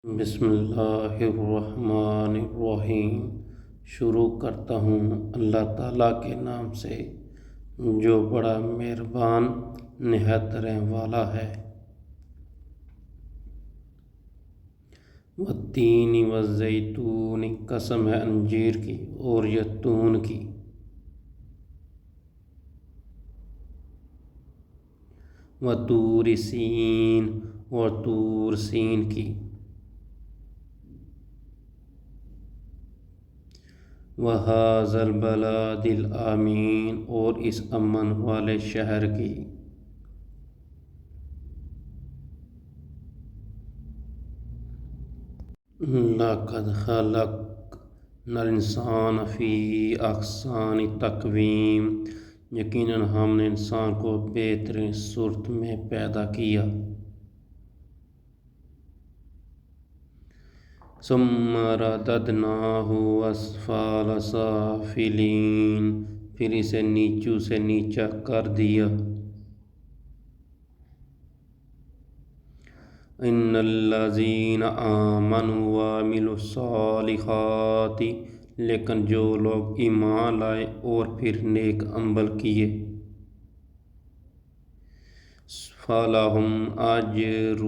بسم اللہ الرحمن الرحیم۔ شروع کرتا ہوں اللہ تعالیٰ کے نام سے جو بڑا مہربان نہایت رحم والا ہے۔ والتین والزیتون، قسم ہے انجیر کی اور یتون کی۔ وطور سین، اور طور سین کی۔ وہذا البلد الامین، اور اس امن والے شہر کی۔ لقد خلقنا الانسان فی احسن تقویم، یقیناً ہم نے انسان کو بہترین صورت میں پیدا کیا۔ ثم رددناہ اسفل سافلین، پھر اسے نیچو سے نیچا کر دیا۔ ان الذین آمنوا وعملوا الصالحات، لیکن جو لوگ ایمان لائے اور پھر نیک عمل کیے، فَلَهُمْ أَجْرٌ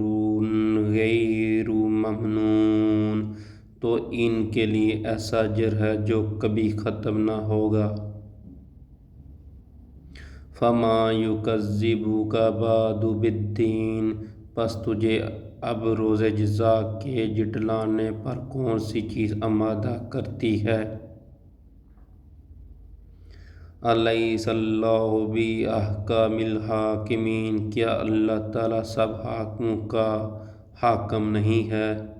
غَيْرُ مَمْنُونٍ، تو ان کے لیے ایسا اجر ہے جو کبھی ختم نہ ہوگا۔ فَمَا يُكَذِّبُكَ بَعْدُ بِالدِّينِ، پس تجھے اب روز جزا کے جھٹلانے پر کون سی چیز آمادہ کرتی ہے؟ الیس اللہ بِاحکم الحاکمین، کیا اللہ تعالیٰ سب حاکموں کا حاکم نہیں ہے؟